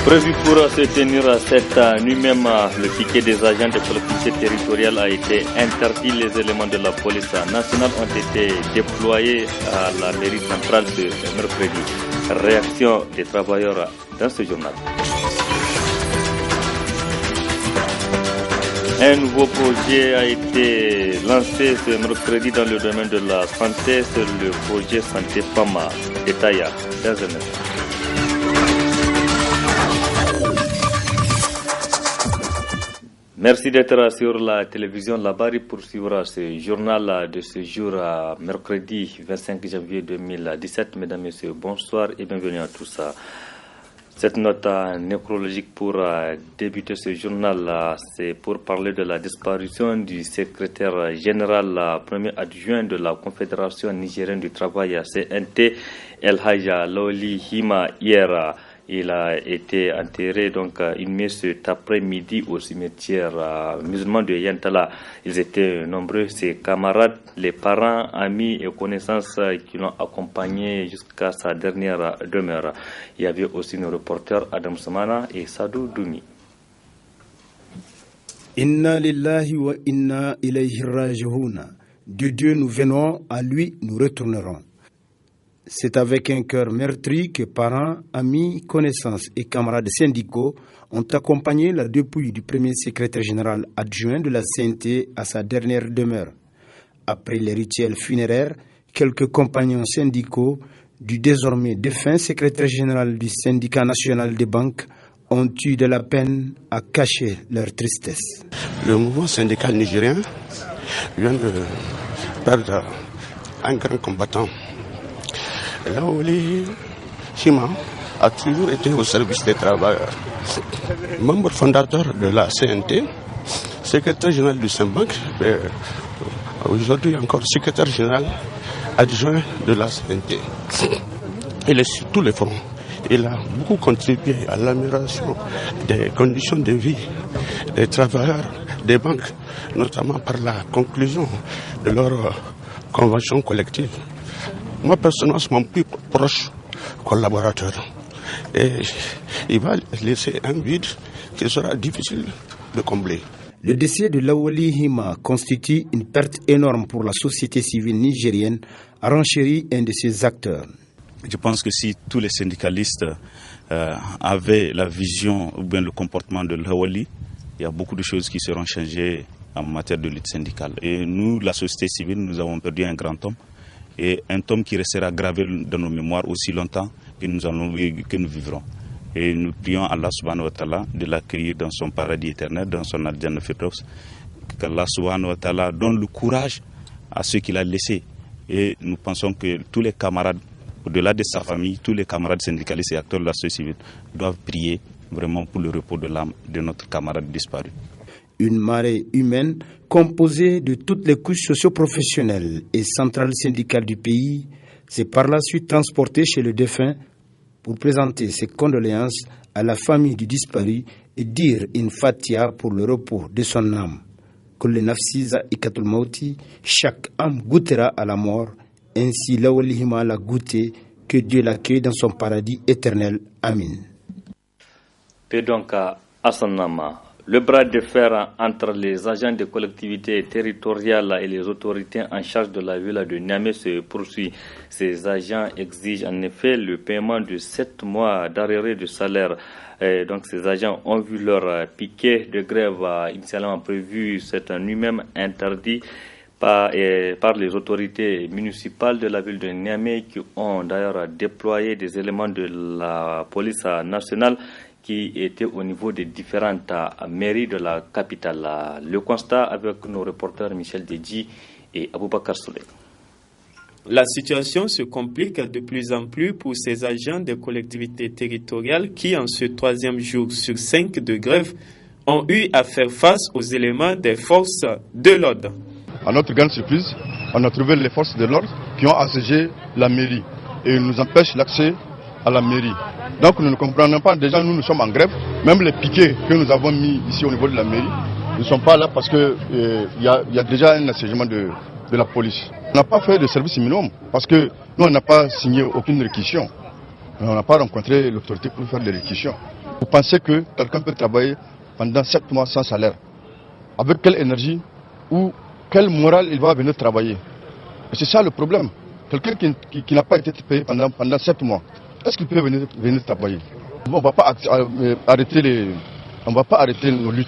Prévu pour se tenir cette nuit même, le piquet des agents de collectivité territoriale a été interdit. Les éléments de la police nationale ont été déployés à la mairie centrale ce mercredi. Réaction des travailleurs dans ce journal. Un nouveau projet a été lancé ce mercredi dans le domaine de la santé. C'est le projet Santé Fama Etaya dans un instant. Merci d'être sur la télévision. La Barre poursuivra ce journal de ce jour, mercredi 25 janvier 2017. Mesdames, Messieurs, bonsoir et bienvenue à tous. Cette note nécrologique pour débuter ce journal, c'est pour parler de la disparition du secrétaire général, premier adjoint de la Confédération nigérienne du travail, CNT, El Haja Loli Hima, hier. Il a été enterré donc inhumé cet après-midi au cimetière musulman de Yantala. Ils étaient nombreux, ses camarades, les parents, amis et connaissances qui l'ont accompagné jusqu'à sa dernière demeure. Il y avait aussi nos reporters Adam Samana et Sadou Doumi. Inna lillahi wa inna ilayhi raji'un. De Dieu nous venons, à lui nous retournerons. C'est avec un cœur meurtri que parents, amis, connaissances et camarades syndicaux ont accompagné la dépouille du premier secrétaire général adjoint de la CNT à sa dernière demeure. Après les rituels funéraires, quelques compagnons syndicaux du désormais défunt secrétaire général du syndicat national des banques ont eu de la peine à cacher leur tristesse. Le mouvement syndical nigérien vient de perdre un grand combattant. Lawli Hima a toujours été au service des travailleurs. Membre fondateur de la CNT, secrétaire général du Symbank, aujourd'hui encore secrétaire général adjoint de la CNT. Il est sur tous les fronts. Il a beaucoup contribué à l'amélioration des conditions de vie des travailleurs des banques, notamment par la conclusion de leur convention collective. Moi, personnellement, c'est mon plus proche collaborateur. Et il va laisser un vide qui sera difficile de combler. Le décès de Lawali Hima constitue une perte énorme pour la société civile nigérienne, a renchéri un de ses acteurs. Je pense que si tous les syndicalistes avaient la vision ou bien le comportement de Lawali, il y a beaucoup de choses qui seront changées en matière de lutte syndicale. Et nous, la société civile, nous avons perdu un grand homme. Et un tome qui restera gravé dans nos mémoires aussi longtemps que nous vivrons. Et nous prions Allah subhanahu wa ta'ala de l'accueillir dans son paradis éternel, dans son Al-Jannah Firdaus. Qu'Allah subhanahu wa ta'ala donne le courage à ceux qu'il a laissés. Et nous pensons que tous les camarades, au-delà de sa famille, tous les camarades syndicalistes et acteurs de la société civile doivent prier vraiment pour le repos de l'âme de notre camarade disparu. Une marée humaine composée de toutes les couches socio-professionnelles et centrales syndicales du pays s'est par la suite transportée chez le défunt pour présenter ses condoléances à la famille du disparu et dire une fatia pour le repos de son âme. Kulle nafsiza ikatul mauti, chaque âme goûtera à la mort, ainsi Lawali Hima l'a goûté, que Dieu l'accueille dans son paradis éternel. Amin. Pedonka Asanama. Le bras de fer entre les agents des collectivités territoriales et les autorités en charge de la ville de Niamey se poursuit. Ces agents exigent en effet le paiement de 7 mois d'arrêt de salaire. Donc ces agents ont vu leur piquet de grève initialement prévu cette nuit même interdit par les autorités municipales de la ville de Niamey qui ont d'ailleurs déployé des éléments de la police nationale qui étaient au niveau des différentes mairies de la capitale. Le constat avec nos reporters Michel Deji et Aboubakar Souley. La situation se complique de plus en plus pour ces agents des collectivités territoriales qui, en ce 3e jour sur 5 de grève, ont eu à faire face aux éléments des forces de l'ordre. À notre grande surprise, on a trouvé les forces de l'ordre qui ont assiégé la mairie et ils nous empêchent l'accès à la mairie. Donc nous ne comprenons pas, déjà nous sommes en grève, même les piquets que nous avons mis ici au niveau de la mairie ne sont pas là parce qu'il y a déjà un assiégement de la police. On n'a pas fait de service minimum parce que nous on n'a pas signé aucune réquisition. Mais on n'a pas rencontré l'autorité pour faire des réquisitions. Vous pensez que quelqu'un peut travailler pendant 7 mois sans salaire? Avec quelle énergie ou quelle morale il va venir travailler? Et c'est ça le problème. Quelqu'un qui n'a pas été payé pendant 7 mois, est-ce qu'il peut venir travailler? On ne va pas arrêter nos luttes.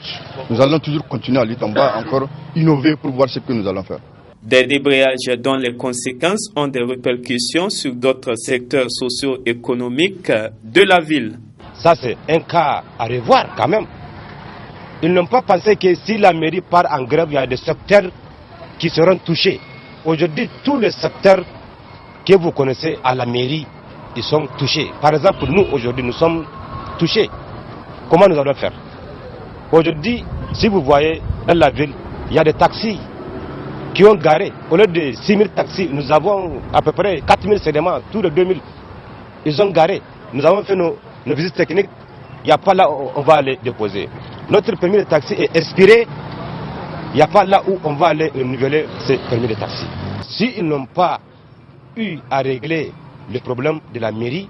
Nous allons toujours continuer à lutter. On va encore innover pour voir ce que nous allons faire. Des débrayages dont les conséquences ont des répercussions sur d'autres secteurs socio-économiques de la ville. Ça, c'est un cas à revoir quand même. Ils n'ont pas pensé que si la mairie part en grève, il y a des secteurs qui seront touchés. Aujourd'hui, tous les secteurs que vous connaissez à la mairie, ils sont touchés. Par exemple, nous, aujourd'hui, nous sommes touchés. Comment nous allons faire? Aujourd'hui, si vous voyez dans la ville, il y a des taxis qui ont garé. Au lieu de 6 000 taxis, nous avons à peu près 4 000 sédiments, tous les 2 000. Ils ont garé. Nous avons fait nos visites techniques. Il n'y a pas là où on va aller déposer. Notre permis de taxi est expiré. Il n'y a pas là où on va aller renouveler ces permis de taxi. S'ils n'ont pas eu à régler le problème de la mairie,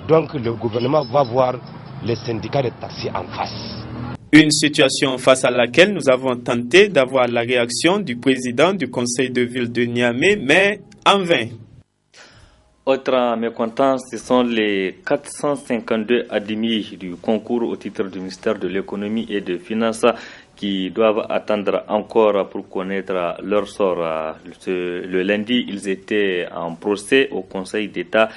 donc le gouvernement va voir les syndicats de taxi en face. Une situation face à laquelle nous avons tenté d'avoir la réaction du président du conseil de ville de Niamey, mais en vain. Autre mécontent, ce sont les 452 admis du concours au titre du ministère de l'économie et des finances qui doivent attendre encore pour connaître leur sort. Le lundi, ils étaient en procès au Conseil d'État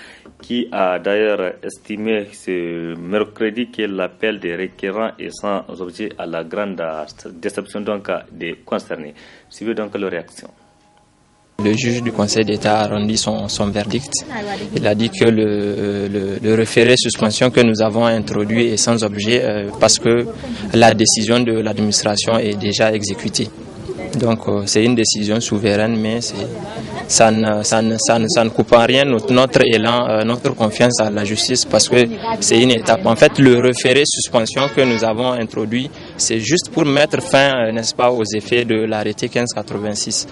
qui a d'ailleurs estimé ce mercredi que l'appel des requérants est sans objet à la grande déception donc des concernés. Suivez donc leur réaction. Le juge du Conseil d'État a rendu son verdict. Il a dit que le référé suspension que nous avons introduit est sans objet parce que la décision de l'administration est déjà exécutée. Donc c'est une décision souveraine, mais ça ne coupe en rien notre élan, notre confiance à la justice parce que c'est une étape. En fait, le référé suspension que nous avons introduit, c'est juste pour mettre fin, n'est-ce pas, aux effets de l'arrêté 1586.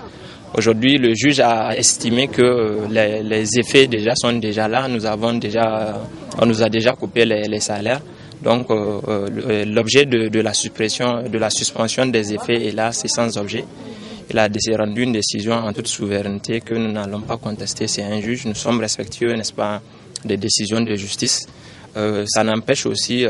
Aujourd'hui, le juge a estimé que les effets sont déjà là. On nous a déjà coupé les salaires. Donc, l'objet de la suspension des effets est là, c'est sans objet. Il a rendu une décision en toute souveraineté que nous n'allons pas contester. C'est un juge. Nous sommes respectueux, n'est-ce pas, des décisions de justice. Ça n'empêche aussi,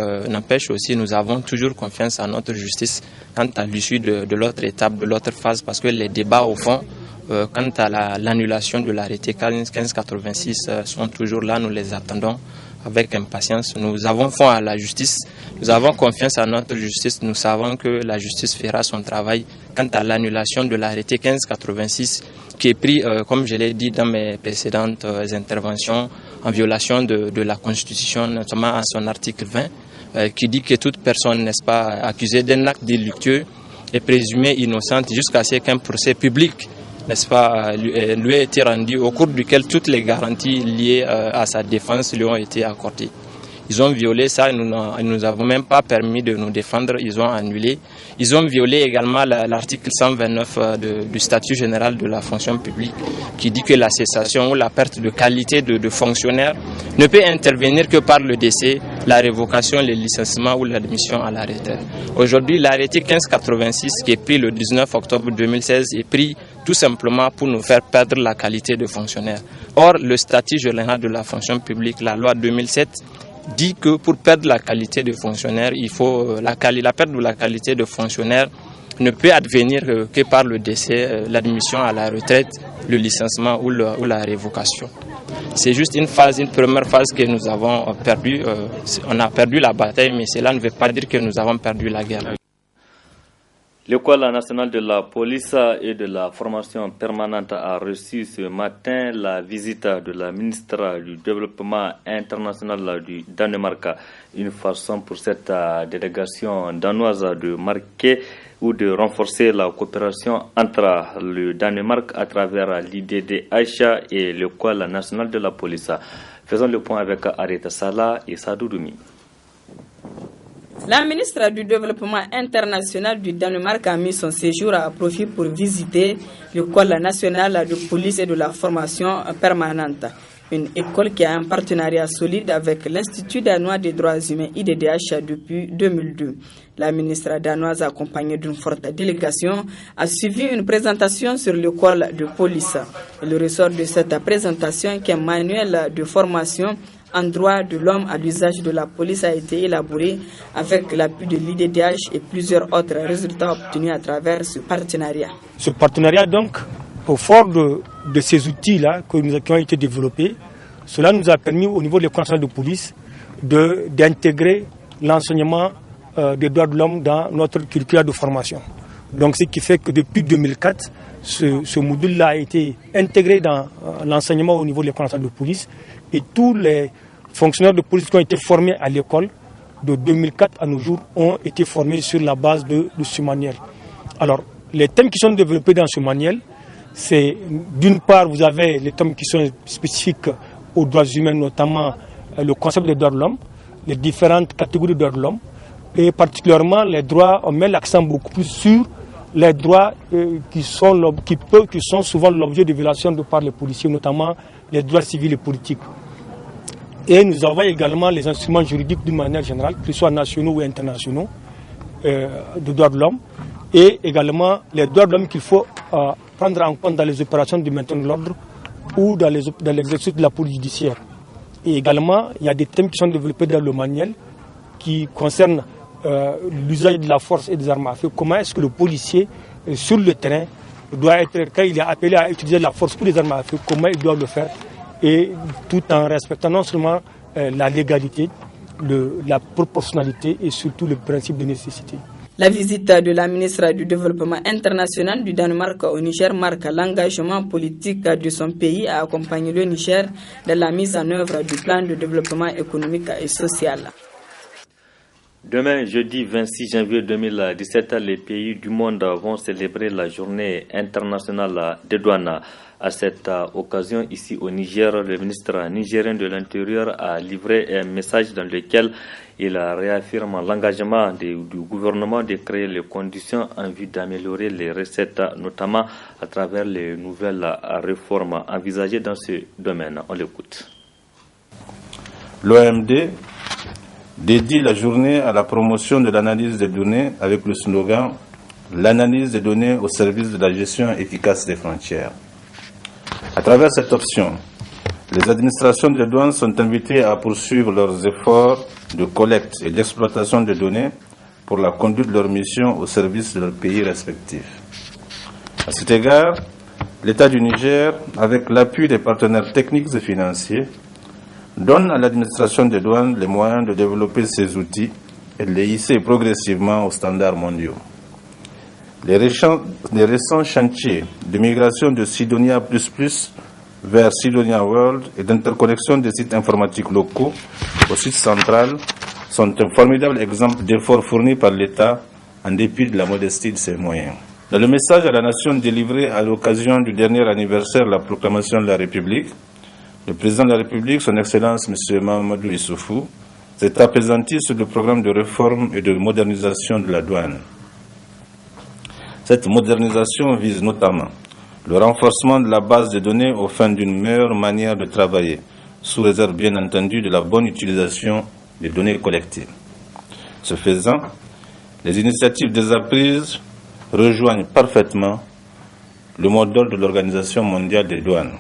nous avons toujours confiance en notre justice quant à l'issue de l'autre étape, de l'autre phase, parce que les débats au fond, quant à l'annulation de l'arrêté 1586 sont toujours là, nous les attendons avec impatience. Nous avons foi à la justice, nous avons confiance à notre justice, nous savons que la justice fera son travail quant à l'annulation de l'arrêté 1586 qui est pris, comme je l'ai dit dans mes précédentes interventions, en violation de la Constitution, notamment à son article 20, qui dit que toute personne, n'est-ce pas, accusée d'un acte délictueux est présumée innocente jusqu'à ce qu'un procès public, n'est-ce pas, lui a été rendu, au cours duquel toutes les garanties liées à sa défense lui ont été accordées. Ils ont violé ça, ils nous avons même pas permis de nous défendre, ils ont annulé. Ils ont violé également l'article 129 du statut général de la fonction publique qui dit que la cessation ou la perte de qualité de fonctionnaire ne peut intervenir que par le décès, la révocation, le licenciement ou l'admission à la retraite. Aujourd'hui, l'arrêté 1586 qui est pris le 19 octobre 2016 est pris tout simplement pour nous faire perdre la qualité de fonctionnaire. Or, le statut général de la fonction publique, la loi 2007, dit que pour perdre la qualité de fonctionnaire, il faut la perte de la qualité de fonctionnaire ne peut advenir que par le décès, l'admission à la retraite, le licenciement ou la révocation. C'est juste une première phase que nous avons perdue. On a perdu la bataille, mais cela ne veut pas dire que nous avons perdu la guerre. L'École nationale de la police et de la formation permanente a reçu ce matin la visite de la ministre du Développement international du Danemark. Une façon pour cette délégation danoise de marquer ou de renforcer la coopération entre le Danemark à travers l'IDDH et l'École nationale de la police. Faisons le point avec Areta Salah et Sadou Doumi. La ministre du Développement international du Danemark a mis son séjour à profit pour visiter l'École nationale de police et de la formation permanente. Une école qui a un partenariat solide avec l'Institut danois des droits humains IDDH depuis 2002. La ministre danoise, accompagnée d'une forte délégation, a suivi une présentation sur l'école de police. Il ressort de cette présentation qu'un manuel de formation en droit de l'homme à l'usage de la police a été élaboré avec l'appui de l'IDDH et plusieurs autres résultats obtenus à travers ce partenariat. Ce partenariat, donc, au fort de ces outils-là qui ont été développés, cela nous a permis au niveau des conseils de police d'intégrer l'enseignement des droits de l'homme dans notre curriculum de formation. Donc ce qui fait que depuis 2004, ce module-là a été intégré dans l'enseignement au niveau des conseils de police et tous les fonctionnaires de police qui ont été formés à l'école de 2004 à nos jours ont été formés sur la base de ce manuel. Alors, les thèmes qui sont développés dans ce manuel, c'est d'une part, vous avez les thèmes qui sont spécifiques aux droits humains, notamment le concept des droits de l'homme, les différentes catégories de droits de l'homme, et particulièrement les droits, on met l'accent beaucoup plus sur les droits qui sont souvent l'objet de violations de par les policiers, notamment les droits civils et politiques. Et nous avons également les instruments juridiques d'une manière générale, qu'ils soient nationaux ou internationaux, de droits de l'homme, et également les droits de l'homme qu'il faut prendre en compte dans les opérations de maintien de l'ordre ou dans l'exercice de la police judiciaire. Et également, il y a des thèmes qui sont développés dans le manuel qui concernent l'usage de la force et des armes à feu. Comment est-ce que le policier, sur le terrain, doit être, quand il est appelé à utiliser la force ou les armes à feu, comment il doit le faire, et tout en respectant non seulement la légalité, la proportionnalité et surtout le principe de nécessité. La visite de la ministre du Développement international du Danemark au Niger marque l'engagement politique de son pays à accompagner le Niger dans la mise en œuvre du plan de développement économique et social. Demain, jeudi 26 janvier 2017, les pays du monde vont célébrer la journée internationale des douanes. À cette occasion, ici au Niger, le ministre nigérien de l'Intérieur a livré un message dans lequel il réaffirme l'engagement du gouvernement de créer les conditions en vue d'améliorer les recettes, notamment à travers les nouvelles réformes envisagées dans ce domaine. On l'écoute. L'OMD dédie la journée à la promotion de l'analyse des données avec le slogan « L'analyse des données au service de la gestion efficace des frontières ». À travers cette option, les administrations de douane sont invitées à poursuivre leurs efforts de collecte et d'exploitation de données pour la conduite de leur mission au service de leurs pays respectifs. À cet égard, l'État du Niger, avec l'appui des partenaires techniques et financiers, donne à l'administration des douanes les moyens de développer ces outils et de les hisser progressivement aux standards mondiaux. Les récents chantiers de migration de Sidonia++ vers Sidonia World et d'interconnexion des sites informatiques locaux au site central sont un formidable exemple d'efforts fournis par l'État en dépit de la modestie de ses moyens. Dans le message à la nation délivré à l'occasion du dernier anniversaire de la proclamation de la République, le président de la République, son Excellence M. Mahamadou Issoufou, s'est appesanti sur le programme de réforme et de modernisation de la douane. Cette modernisation vise notamment le renforcement de la base de données aux fins d'une meilleure manière de travailler, sous réserve bien entendu de la bonne utilisation des données collectives. Ce faisant, les initiatives déjà prises rejoignent parfaitement le mot d'ordre de l'Organisation mondiale des douanes.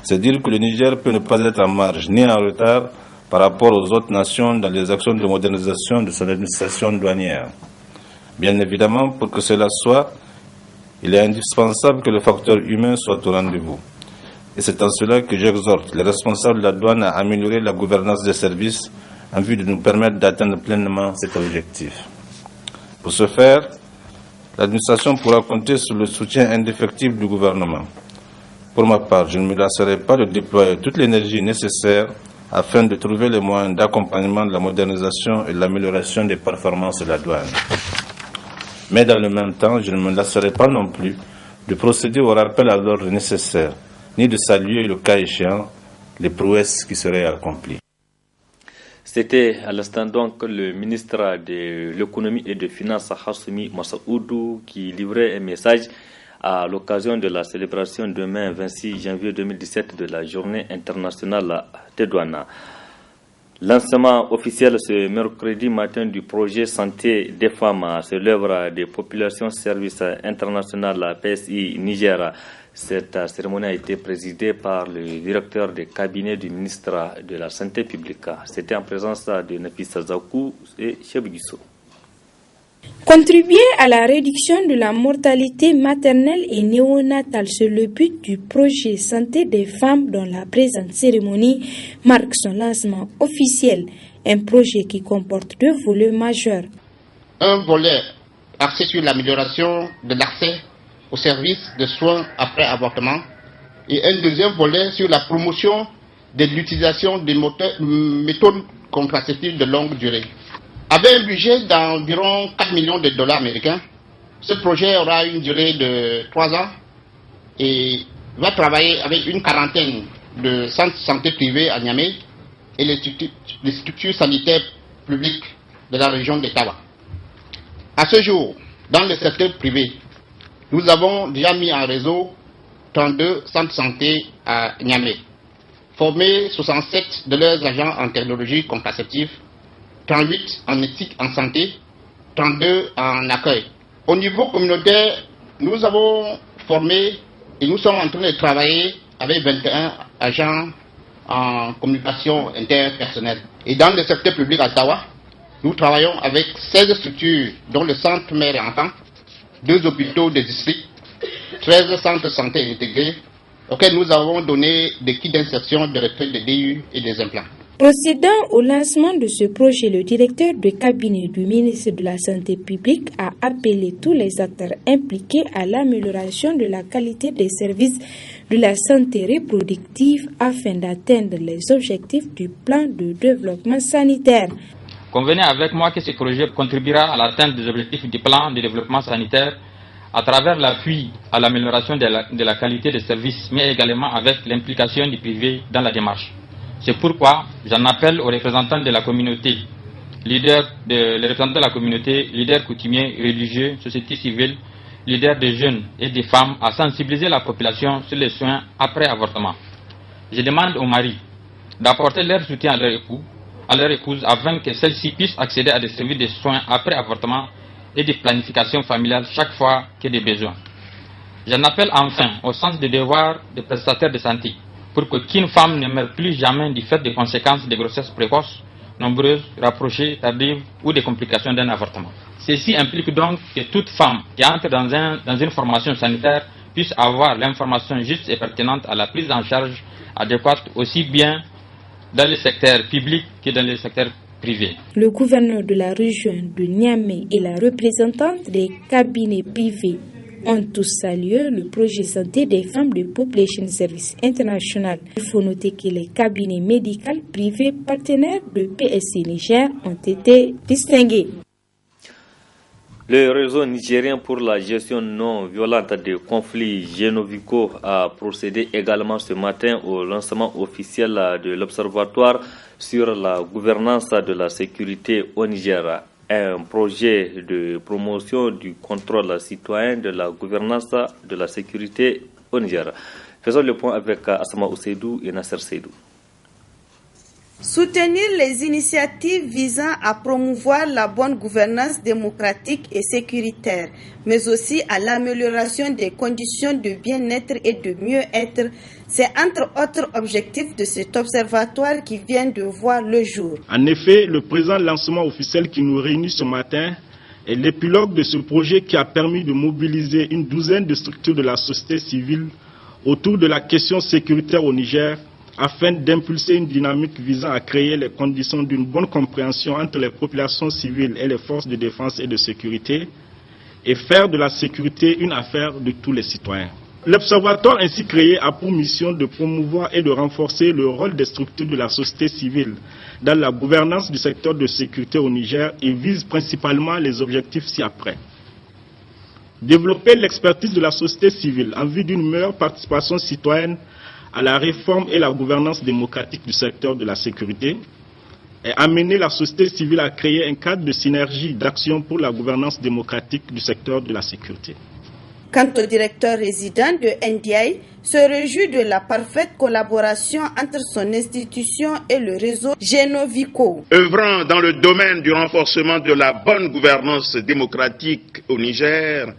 C'est dire que le Niger peut ne pas être en marge ni en retard par rapport aux autres nations dans les actions de modernisation de son administration douanière. Bien évidemment, pour que cela soit, il est indispensable que le facteur humain soit au rendez-vous. Et c'est en cela que j'exhorte les responsables de la douane à améliorer la gouvernance des services en vue de nous permettre d'atteindre pleinement cet objectif. Pour ce faire, l'administration pourra compter sur le soutien indéfectible du gouvernement. Pour ma part, je ne me lasserai pas de déployer toute l'énergie nécessaire afin de trouver les moyens d'accompagnement de la modernisation et de l'amélioration des performances de la douane. Mais dans le même temps, je ne me lasserai pas non plus de procéder au rappel à l'ordre nécessaire, ni de saluer, le cas échéant, les prouesses qui seraient accomplies. C'était à l'instant donc le ministre de l'économie et des finances Hassoumi Massaoudou qui livrait un message à l'occasion de la célébration demain 26 janvier 2017 de la Journée internationale des douanes. Lancement officiel ce mercredi matin du projet Santé des femmes, c'est l'œuvre des populations Service international PSI Niger. Cette cérémonie a été présidée par le directeur de cabinet du ministre de la Santé publique. C'était en présence de Nafisa Zakou et Chebigiso. Contribuer à la réduction de la mortalité maternelle et néonatale, c'est le but du projet Santé des femmes dont la présente cérémonie marque son lancement officiel. Un projet qui comporte 2 volets majeurs. Un volet axé sur l'amélioration de l'accès aux services de soins après avortement et un deuxième volet sur la promotion de l'utilisation des méthodes contraceptives de longue durée. Avec un budget d'environ 4 millions de dollars américains, ce projet aura une durée de 3 ans et va travailler avec une quarantaine de centres de santé privés à Niamey et les structures sanitaires publiques de la région de Tawa. À ce jour, dans le secteur privé, nous avons déjà mis en réseau 32 centres de santé à Niamey, formé 67 de leurs agents en technologie contraceptive, 38 en éthique en santé, 32 en accueil. Au niveau communautaire, nous avons formé et nous sommes en train de travailler avec 21 agents en communication interpersonnelle. Et dans le secteur public à Tawa, nous travaillons avec 16 structures, dont le centre mère et enfant, 2 hôpitaux de district, 13 centres de santé intégrés, auxquels nous avons donné des kits d'insertion, de retraite de DU et des implants. Procédant au lancement de ce projet, le directeur de cabinet du ministre de la Santé publique a appelé tous les acteurs impliqués à l'amélioration de la qualité des services de la santé reproductive afin d'atteindre les objectifs du plan de développement sanitaire. Convenez avec moi que ce projet contribuera à l'atteinte des objectifs du plan de développement sanitaire à travers l'appui à l'amélioration de la qualité des services, mais également avec l'implication du privé dans la démarche. C'est pourquoi j'en appelle aux représentants de la communauté, les représentants de la communauté, leaders coutumiers, religieux, société civile, leaders des jeunes et des femmes à sensibiliser la population sur les soins après avortement. Je demande aux maris d'apporter leur soutien à leur épouse afin que celle-ci puisse accéder à des services de soins après avortement et de planification familiale chaque fois qu'il y a des besoins. J'en appelle enfin au sens des devoirs des prestataires de santé pour qu'aucune femme ne meure plus jamais du fait des conséquences des grossesses précoces, nombreuses, rapprochées, tardives ou des complications d'un avortement. Ceci implique donc que toute femme qui entre dans une formation sanitaire puisse avoir l'information juste et pertinente à la prise en charge adéquate aussi bien dans le secteur public que dans le secteur privé. Le gouverneur de la région de Niamey et la représentante des cabinets privés ont tous salué le projet santé des femmes de Population Service International. Il faut noter que les cabinets médicaux privés partenaires de PSI Niger ont été distingués. Le réseau nigérien pour la gestion non violente des conflits génovicaux a procédé également ce matin au lancement officiel de l'Observatoire sur la gouvernance de la sécurité au Niger. Un projet de promotion du contrôle citoyen de la gouvernance de la sécurité au Niger. Faisons le point avec Asma Oseidou et Nasser Seydou. Soutenir les initiatives visant à promouvoir la bonne gouvernance démocratique et sécuritaire, mais aussi à l'amélioration des conditions de bien-être et de mieux-être, c'est entre autres objectifs de cet observatoire qui vient de voir le jour. En effet, le présent lancement officiel qui nous réunit ce matin est l'épilogue de ce projet qui a permis de mobiliser une douzaine de structures de la société civile autour de la question sécuritaire au Niger, afin d'impulser une dynamique visant à créer les conditions d'une bonne compréhension entre les populations civiles et les forces de défense et de sécurité, et faire de la sécurité une affaire de tous les citoyens. L'Observatoire ainsi créé a pour mission de promouvoir et de renforcer le rôle des structures de la société civile dans la gouvernance du secteur de sécurité au Niger et vise principalement les objectifs ci-après. Développer l'expertise de la société civile en vue d'une meilleure participation citoyenne à la réforme et la gouvernance démocratique du secteur de la sécurité et amener la société civile à créer un cadre de synergie d'action pour la gouvernance démocratique du secteur de la sécurité. Quant au directeur résident de NDI, se réjouit de la parfaite collaboration entre son institution et le réseau Genovico. Œuvrant dans le domaine du renforcement de la bonne gouvernance démocratique au Niger,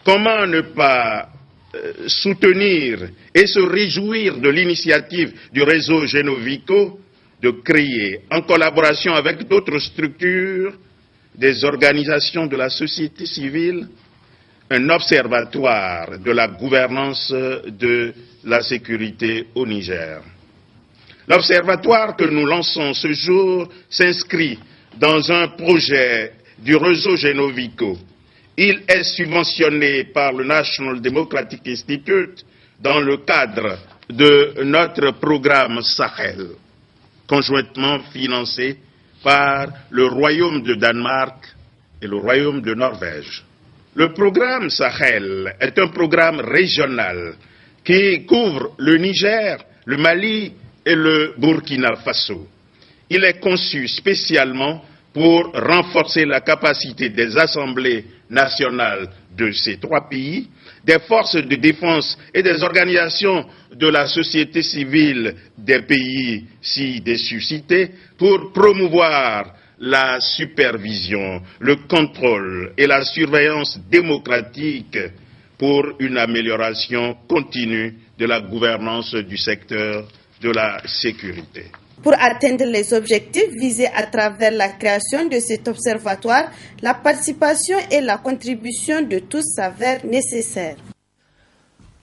comment ne pas soutenir et se réjouir de l'initiative du réseau Genovico de créer, en collaboration avec d'autres structures, des organisations de la société civile, un observatoire de la gouvernance de la sécurité au Niger. L'observatoire que nous lançons ce jour s'inscrit dans un projet du réseau Genovico. Il est subventionné par le National Democratic Institute dans le cadre de notre programme Sahel, conjointement financé par le Royaume de Danemark et le Royaume de Norvège. Le programme Sahel est un programme régional qui couvre le Niger, le Mali et le Burkina Faso. Il est conçu spécialement pour renforcer la capacité des assemblées nationales de ces trois pays, des forces de défense et des organisations de la société civile des pays ci-dessus cités pour promouvoir la supervision, le contrôle et la surveillance démocratique pour une amélioration continue de la gouvernance du secteur de la sécurité. Pour atteindre les objectifs visés à travers la création de cet observatoire, la participation et la contribution de tous s'avèrent nécessaires.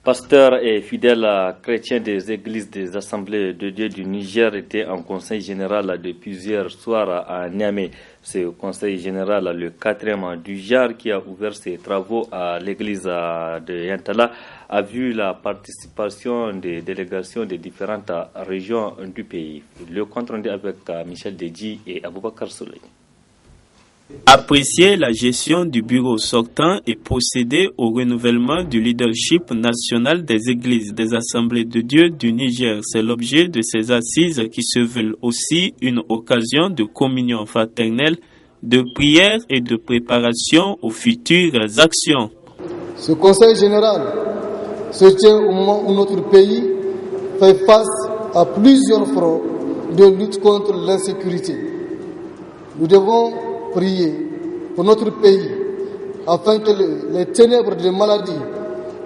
Pasteurs et fidèles chrétiens des églises des assemblées de Dieu du Niger étaient en conseil général depuis hier soir à Niamey. C'est au conseil général, le 4e du genre, qui a ouvert ses travaux à l'église de Yantala, a vu la participation des délégations des différentes régions du pays. Le compte rendu avec Michel Deji et Aboubakar Souley. Apprécier la gestion du bureau sortant et procéder au renouvellement du leadership national des églises des assemblées de Dieu du Niger, c'est l'objet de ces assises qui se veulent aussi une occasion de communion fraternelle, de prière et de préparation aux futures actions. Ce conseil général se tient au moment où notre pays fait face à plusieurs fronts de lutte contre l'insécurité. Nous devons prier pour notre pays afin que les ténèbres des maladies,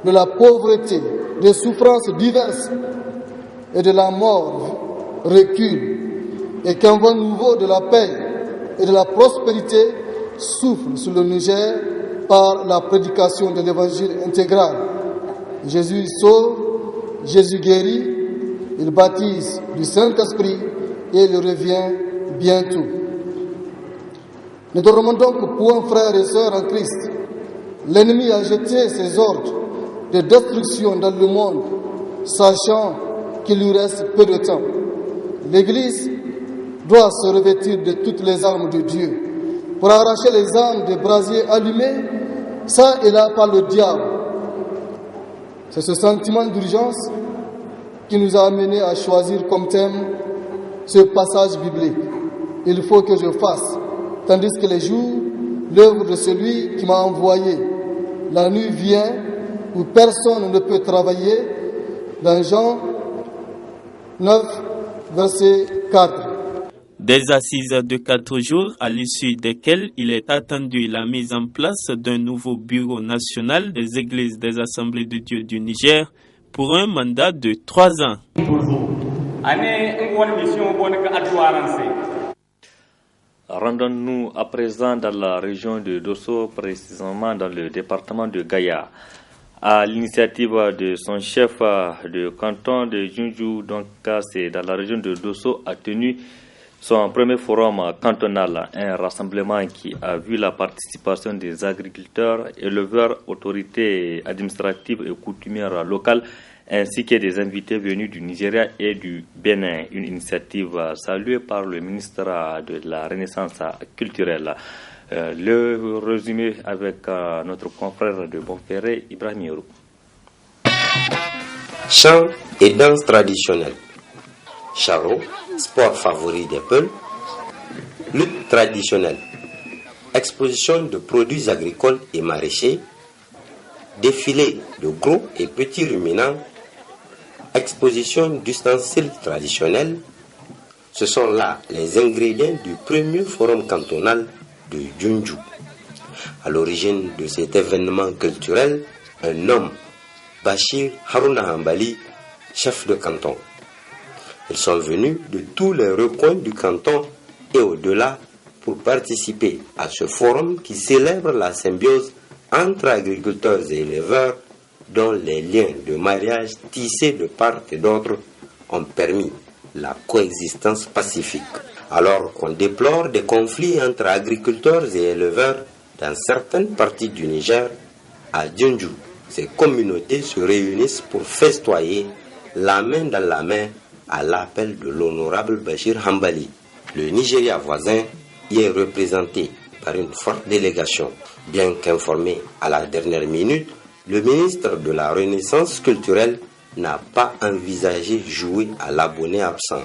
de la pauvreté, des souffrances diverses et de la mort reculent et qu'un vent nouveau de la paix et de la prospérité souffle sur le Niger par la prédication de l'évangile intégral. Jésus sauve, Jésus guérit, il baptise du Saint-Esprit et il revient bientôt. Ne dormons donc point, frères et sœurs en Christ. L'ennemi a jeté ses ordres de destruction dans le monde, sachant qu'il lui reste peu de temps. L'Église doit se revêtir de toutes les armes de Dieu pour arracher les âmes des brasiers allumés, ça et là par le diable. C'est ce sentiment d'urgence qui nous a amenés à choisir comme thème ce passage biblique. Il faut que je fasse. Tandis que les jours, l'œuvre de celui qui m'a envoyé. La nuit vient où personne ne peut travailler. Dans Jean 9, verset 4. Des assises de 4 jours à l'issue desquelles il est attendu la mise en place d'un nouveau bureau national des églises des assemblées de Dieu du Niger pour un mandat de 3 ans. Rendons-nous à présent dans la région de Dosso, précisément dans le département de Gaïa. À l'initiative de son chef de canton de Junju, donc c'est dans la région de Dosso, a tenu son premier forum cantonal, un rassemblement qui a vu la participation des agriculteurs, éleveurs, autorités administratives et coutumières locales, ainsi que des invités venus du Nigeria et du Bénin. Une initiative saluée par le ministre de la Renaissance culturelle. Le résumé avec notre confrère de Bonferré, Ibrahim Yorou. Chants et danses traditionnelles. Charron, sport favori des Peuls. Lutte traditionnelle. Exposition de produits agricoles et maraîchers. défilé de gros et petits ruminants, exposition d'ustensiles traditionnels, ce sont là les ingrédients du premier forum cantonal de Djoundjou. À l'origine de cet événement culturel, un homme, Bachir Haruna Hambali, chef de canton. Ils sont venus de tous les recoins du canton et au-delà pour participer à ce forum qui célèbre la symbiose entre agriculteurs et éleveurs dont les liens de mariage tissés de part et d'autre ont permis la coexistence pacifique. Alors qu'on déplore des conflits entre agriculteurs et éleveurs dans certaines parties du Niger, à Djoundjou, ces communautés se réunissent pour festoyer la main dans la main à l'appel de l'honorable Bachir Hambali. Le Nigeria voisin y est représenté par une forte délégation. Bien qu'informé à la dernière minute, le ministre de la Renaissance culturelle n'a pas envisagé jouer à l'abonné absent.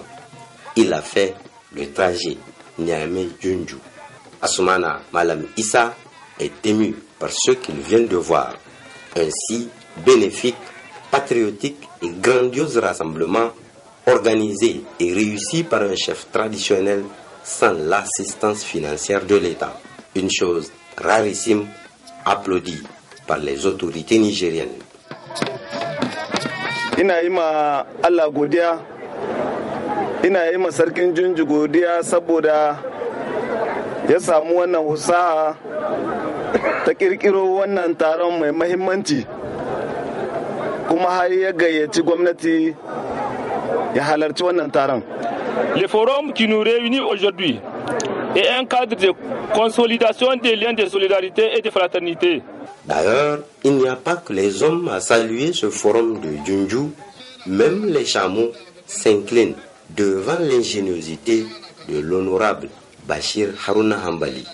Il a fait le trajet Niamey-Djoundjou. Assoumana Malam Issa est ému par ce qu'il vient de voir. Un si bénéfique, patriotique et grandiose rassemblement organisé et réussi par un chef traditionnel sans l'assistance financière de l'État. Une chose rarissime, applaudie par les autorités nigériennes. Ina yi ma Allah godiya, ina yi ma sarkin Djoundjou godiya saboda ya samu wannan husaha ta kirkiro wannan taron mai mahimmanci kuma har ya gayyaci gwamnati ya halarci wannan taron. Le forum qui nous réunit aujourd'hui est un cadre de consolidation des liens de solidarité et de fraternité. D'ailleurs, il n'y a pas que les hommes à saluer ce forum de Djoundjou, même les chameaux s'inclinent devant l'ingéniosité de l'honorable Bachir Haruna Hambali.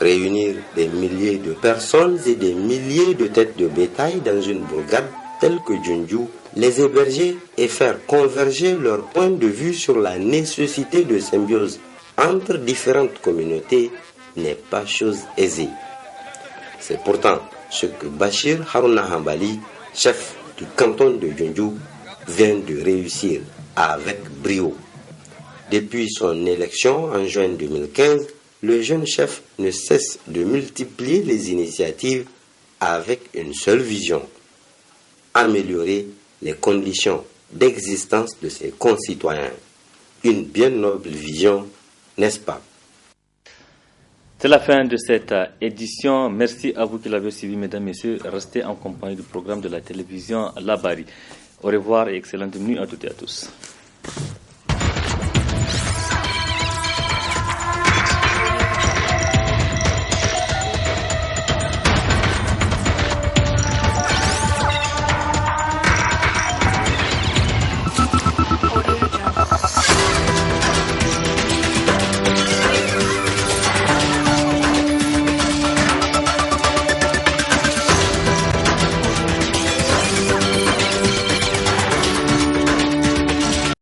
Réunir des milliers de personnes et des milliers de têtes de bétail dans une bourgade telle que Djoundjou, les héberger et faire converger leurs points de vue sur la nécessité de symbiose entre différentes communautés n'est pas chose aisée. C'est pourtant ce que Bachir Haruna Hambali, chef du canton de Djoundjou, vient de réussir avec brio. Depuis son élection en juin 2015, le jeune chef ne cesse de multiplier les initiatives avec une seule vision: améliorer les conditions d'existence de ses concitoyens. Une bien noble vision, n'est-ce pas? C'est la fin de cette édition. Merci à vous qui l'avez suivi, mesdames et messieurs. Restez en compagnie du programme de la télévision Labari. Au revoir et excellente nuit à toutes et à tous.